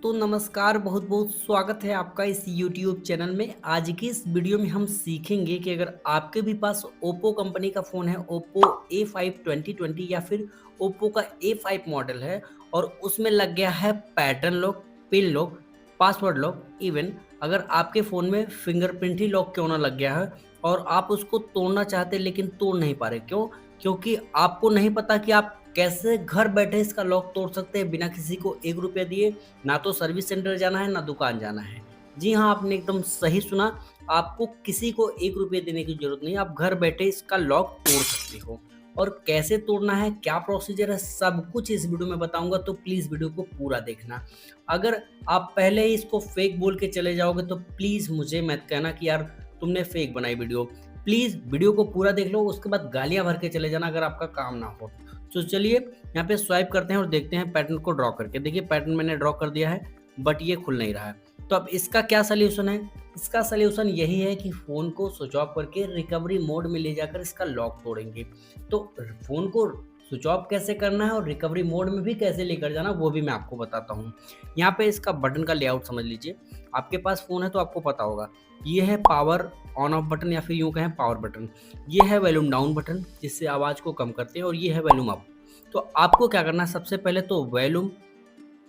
तो नमस्कार, बहुत बहुत स्वागत है आपका इस YouTube चैनल में। आज की इस वीडियो में हम सीखेंगे कि अगर आपके भी पास ओप्पो कंपनी का फ़ोन है, ओप्पो A5 2020 या फिर ओप्पो का A5 मॉडल है और उसमें लग गया है pattern lock, pin lock, password lock, even अगर आपके फ़ोन में फिंगरप्रिंट ही लॉक क्यों ना लग गया है और आप उसको तोड़ना चाहते लेकिन तोड़ नहीं पा रहे। क्यों? क्योंकि आपको नहीं पता कि आप कैसे घर बैठे इसका लॉक तोड़ सकते हैं बिना किसी को ₹1 दिए। ना तो सर्विस सेंटर जाना है, ना दुकान जाना है। जी हाँ, आपने एकदम सही सुना, आपको किसी को ₹1 देने की ज़रूरत नहीं है, आप घर बैठे इसका लॉक तोड़ सकते हो। और कैसे तोड़ना है, क्या प्रोसीजर है, सब कुछ इस वीडियो में बताऊँगा, तो प्लीज़ वीडियो को पूरा देखना। अगर आप पहले ही इसको फेक बोल के चले जाओगे, तो प्लीज़ मुझे मत कहना कि यार तुमने फेक बनाई वीडियो। प्लीज़ वीडियो को पूरा देख लो, उसके बाद गालियाँ भर के चले जाना अगर आपका काम ना हो। तो चलिए यहाँ पे स्वाइप करते हैं और देखते हैं पैटर्न को ड्रॉ करके। देखिए पैटर्न मैंने ड्रॉ कर दिया है, बट ये खुल नहीं रहा है। तो अब इसका क्या सॉल्यूशन है? इसका सॉल्यूशन यही है कि फ़ोन को स्विच ऑफ करके रिकवरी मोड में ले जाकर इसका लॉक तोड़ेंगे। तो फ़ोन को स्विच ऑफ कैसे करना है और रिकवरी मोड में भी कैसे लेकर जाना, वो भी मैं आपको बताता हूँ। यहाँ पे इसका बटन का लेआउट समझ लीजिए। आपके पास फ़ोन है तो आपको पता होगा। ये है पावर ऑन ऑफ बटन या फिर यूँ कहें पावर बटन। ये है वॉल्यूम डाउन बटन जिससे आवाज़ को कम करते हैं और ये है वॉल्यूम अप। तो आपको क्या करना है, सबसे पहले तो वॉल्यूम,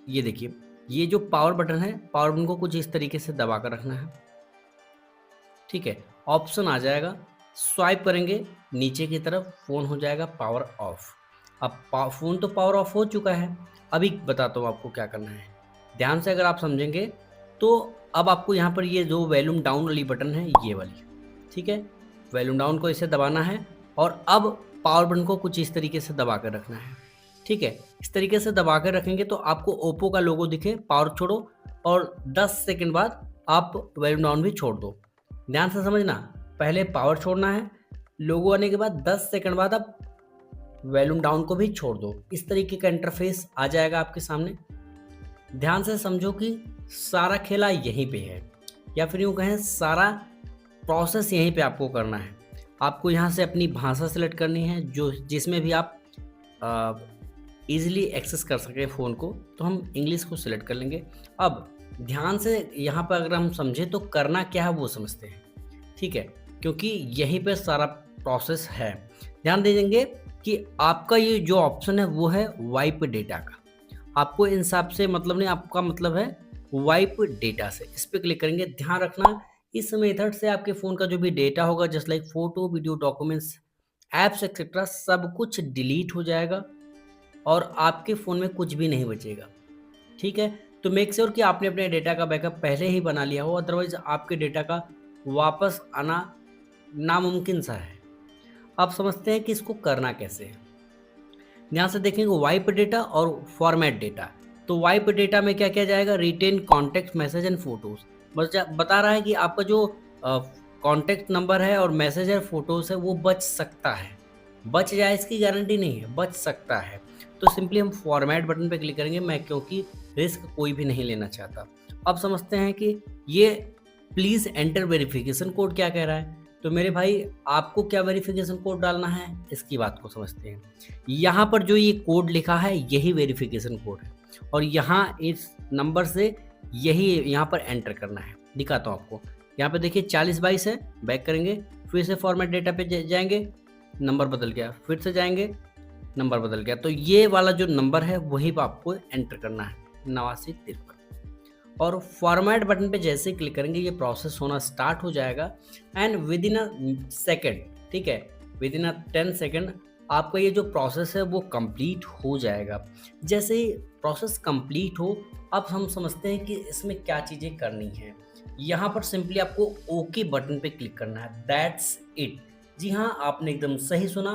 ये देखिए, ये जो पावर बटन है, पावर बटन को कुछ इस तरीके से दबा कर रखना है। ठीक है, ऑप्शन आ जाएगा, स्वाइप करेंगे नीचे की तरफ, फ़ोन हो जाएगा पावर ऑफ। अब फ़ोन तो पावर ऑफ हो चुका है। अभी बताता हूँ आपको क्या करना है। ध्यान से अगर आप समझेंगे तो अब आपको यहाँ पर ये जो वॉल्यूम डाउन वाली बटन है, ये वाली, ठीक है, वॉल्यूम डाउन को इसे दबाना है और अब पावर बटन को कुछ इस तरीके से दबा कर रखना है। ठीक है, इस तरीके से दबा कर रखेंगे तो आपको ओप्पो का लोगो दिखे, पावर छोड़ो और 10 सेकंड बाद आप वॉल्यूम डाउन भी छोड़ दो। ध्यान से समझना, पहले पावर छोड़ना है, लोगो आने के बाद 10 सेकंड बाद आप वॉल्यूम डाउन को भी छोड़ दो। इस तरीके का इंटरफेस आ जाएगा आपके सामने। ध्यान से समझो कि सारा खेला यहीं पे है, या फिर यूँ कहें सारा प्रोसेस यहीं पे आपको करना है। आपको यहाँ से अपनी भाषा सेलेक्ट करनी है जो जिसमें भी आप ईज़िली एक्सेस कर सकें फ़ोन को, तो हम इंग्लिश को सिलेक्ट कर लेंगे। अब ध्यान से यहाँ पर अगर हम समझें तो करना क्या है वो समझते हैं, ठीक है? क्योंकि यहीं पे सारा प्रोसेस है। ध्यान दे देंगे कि आपका ये जो ऑप्शन है वो है वाइप डेटा का। आपको इन सब से मतलब नहीं, आपका मतलब है वाइप डेटा से। इस पे क्लिक करेंगे। ध्यान रखना, इस मेथड से आपके फ़ोन का जो भी डेटा होगा just like photo, video, documents, apps etcetera सब कुछ डिलीट हो जाएगा और आपके फ़ोन में कुछ भी नहीं बचेगा, ठीक है? तो मेक श्योर कि आपने अपने डेटा का बैकअप पहले ही बना लिया हो, अदरवाइज़ आपके डेटा का वापस आना नामुमकिन सा है। अब समझते हैं कि इसको करना कैसे है। ध्यान से देखेंगे वाइप डेटा और फॉर्मेट डेटा। तो वाइप डेटा में क्या किया जाएगा, retain contact message and photos. बता रहा है कि आपका जो कॉन्टैक्ट नंबर है और मैसेज है, फोटोज़ है, वो बच सकता है। बच जाए इसकी गारंटी नहीं है, बच सकता है। तो सिंपली हम फॉर्मेट बटन पे क्लिक करेंगे, मैं क्योंकि रिस्क कोई भी नहीं लेना चाहता। अब समझते हैं कि ये प्लीज़ एंटर वेरिफिकेशन कोड क्या कह रहा है। तो मेरे भाई, आपको क्या वेरिफिकेशन कोड डालना है, इसकी बात को समझते हैं। यहाँ पर जो ये कोड लिखा है यही वेरिफिकेशन कोड है और यहाँ इस नंबर से यही यहाँ पर एंटर करना है। दिखाता हूँ आपको। यहाँ पे देखिए 4022 है, बैक करेंगे, फिर से फॉर्मेट डेटा पे जाएंगे, नंबर बदल गया, फिर से जाएंगे, नंबर बदल गया। तो ये वाला जो नंबर है वही पे आपको एंटर करना है, 8953। और फॉर्मेट बटन पे जैसे ही क्लिक करेंगे ये प्रोसेस होना स्टार्ट हो जाएगा and with in a second, ठीक है, विद इन अ 10 सेकेंड आपका ये जो प्रोसेस है वो कंप्लीट हो जाएगा। जैसे ही प्रोसेस कंप्लीट हो, अब हम समझते हैं कि इसमें क्या चीज़ें करनी है। यहाँ पर सिंपली आपको ओके बटन पे क्लिक करना है, दैट्स इट। जी हाँ, आपने एकदम सही सुना,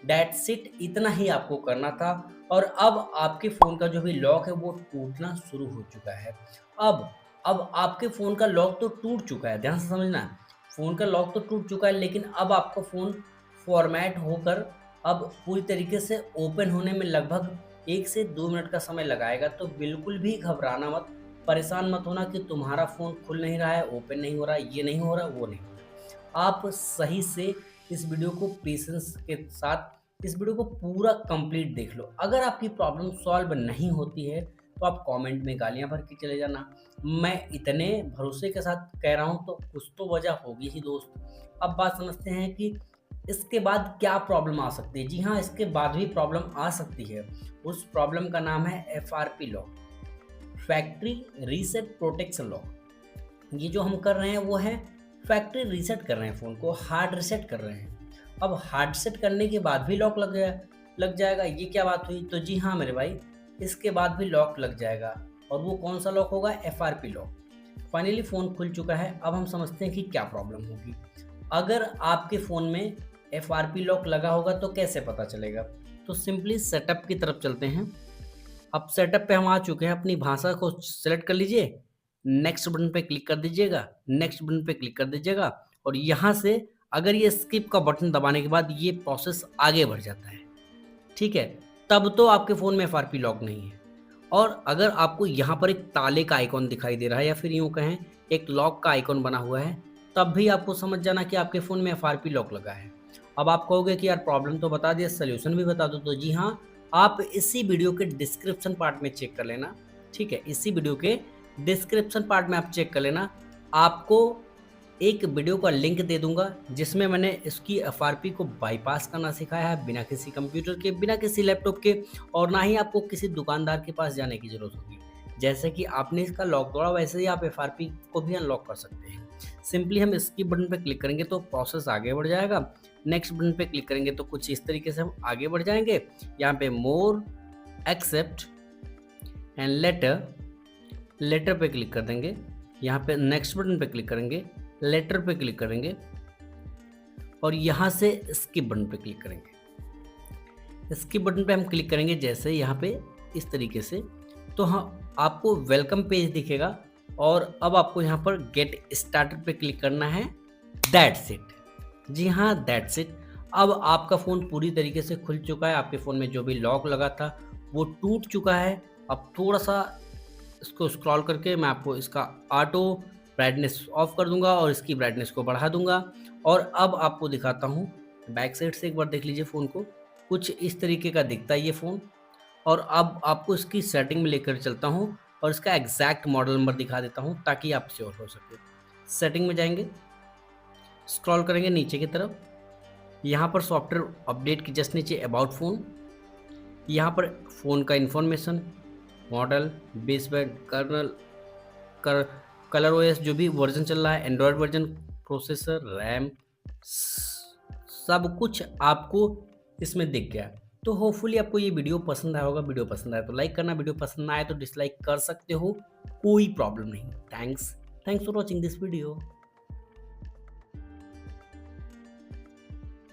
दैट्स इट, इतना ही आपको करना था। और अब आपके फ़ोन का जो भी लॉक है वो टूटना शुरू हो चुका है। अब अब आपके फ़ोन का लॉक तो टूट चुका है, ध्यान से समझना। फ़ोन का लॉक तो टूट चुका है लेकिन अब आपका फ़ोन फ़ॉर्मेट होकर अब पूरी तरीके से ओपन होने में लगभग 1 से 2 मिनट का समय लगाएगा। तो बिल्कुल भी घबराना मत, परेशान मत होना कि तुम्हारा फ़ोन खुल नहीं रहा है, ओपन नहीं हो रहा है, ये नहीं हो रहा, वो नहीं हो रहा। आप सही से इस वीडियो को पेशेंस के साथ इस वीडियो को पूरा कंप्लीट देख लो। अगर आपकी प्रॉब्लम सॉल्व नहीं होती है तो आप कमेंट में गालियाँ भर के चले जाना। मैं इतने भरोसे के साथ कह रहा हूँ तो कुछ तो वजह होगी ही दोस्त। अब बात समझते हैं कि इसके बाद क्या प्रॉब्लम आ सकती है। जी हाँ, इसके बाद भी प्रॉब्लम आ सकती है। उस प्रॉब्लम का नाम है FRP lock, factory reset protection lock. ये जो हम कर रहे हैं वो है फैक्ट्री रीसेट कर रहे हैं, फ़ोन को हार्ड रीसेट कर रहे हैं। अब हार्ड सेट करने के बाद भी लॉक लग जाएगा, ये क्या बात हुई? तो जी हाँ मेरे भाई, इसके बाद भी लॉक लग जाएगा। और वो कौन सा लॉक होगा? FRP lock. फाइनली फ़ोन खुल चुका है। अब हम समझते हैं कि क्या प्रॉब्लम होगी। अगर आपके फ़ोन में एफआरपी लॉक लगा होगा तो कैसे पता चलेगा? तो सिंपली सेटअप की तरफ चलते हैं। अब सेटअप पे हम आ चुके हैं, अपनी भाषा को सेलेक्ट कर लीजिए, नेक्स्ट बटन पे क्लिक कर दीजिएगा, नेक्स्ट बटन पे क्लिक कर दीजिएगा और यहाँ से अगर ये स्किप का बटन दबाने के बाद ये प्रोसेस आगे बढ़ जाता है, ठीक है? तब तो आपके फ़ोन में एफआरपी लॉक नहीं है। और अगर आपको यहाँ पर एक ताले का आइकॉन दिखाई दे रहा है या फिर यूँ कहें एक लॉक का आइकॉन बना हुआ है, तब भी आपको समझ जाना कि आपके फ़ोन में एफआरपी लॉक लगा है। अब आप कहोगे कि यार प्रॉब्लम तो बता दिया, सॉल्यूशन भी बता दो। तो जी हाँ, आप इसी वीडियो के डिस्क्रिप्शन पार्ट में चेक कर लेना, ठीक है? इसी वीडियो के डिस्क्रिप्शन पार्ट में आप चेक कर लेना। आपको एक वीडियो का लिंक दे दूँगा जिसमें मैंने इसकी एफआरपी को बाईपास करना सिखाया है बिना किसी कंप्यूटर के, बिना किसी लैपटॉप के और ना ही आपको किसी दुकानदार के पास जाने की ज़रूरत होगी। जैसे कि आपने इसका लॉक तोड़ा वैसे ही आप एफआरपी को भी अनलॉक कर सकते हैं। सिंपली हम स्किप बटन पे क्लिक करेंगे तो प्रोसेस आगे बढ़ जाएगा। नेक्स्ट बटन पे क्लिक करेंगे तो कुछ इस तरीके से हम आगे बढ़ जाएँगे। यहाँ पे मोर, एक्सेप्ट एंड लेटर, लेटर पे क्लिक कर देंगे। यहाँ पे नेक्स्ट बटन पे क्लिक करेंगे, लेटर पे क्लिक करेंगे और यहाँ से स्किप बटन पे क्लिक करेंगे। स्किप बटन पे हम क्लिक करेंगे जैसे यहाँ पे इस तरीके से, तो हाँ आपको वेलकम पेज दिखेगा और अब आपको यहाँ पर गेट स्टार्टेड पे क्लिक करना है। That's it. जी हाँ, दैट्स इट। अब आपका फ़ोन पूरी तरीके से खुल चुका है। आपके फ़ोन में जो भी लॉक लगा था वो टूट चुका है। अब थोड़ा-सा इसको स्क्रॉल करके मैं आपको इसका ऑटो ब्राइटनेस ऑफ कर दूँगा और इसकी ब्राइटनेस को बढ़ा दूँगा और अब आपको दिखाता हूँ। बैक साइड से एक बार देख लीजिए फ़ोन को। कुछ इस तरीके का दिखता है ये फ़ोन और अब आपको इसकी सेटिंग में लेकर चलता हूँ और इसका एग्जैक्ट मॉडल नंबर दिखा देता हूँ ताकि आप श्योर हो सके। सेटिंग में जाएँगे, स्क्रॉल करेंगे नीचे की तरफ, यहाँ पर सॉफ्टवेयर अपडेट के जस्ट नीचे अबाउट फ़ोन, यहाँ पर फ़ोन का information, model, baseband, kernel, कर कलर ओएस जो भी वर्जन चल रहा है, एंड्रॉयड वर्जन, प्रोसेसर, रैम, सब कुछ आपको इसमें दिख गया। तो होपफुली आपको ये वीडियो पसंद आया होगा। वीडियो पसंद आया तो लाइक करना, वीडियो पसंद ना आए तो डिसलाइक कर सकते हो, कोई प्रॉब्लम नहीं। Thanks for watching this video.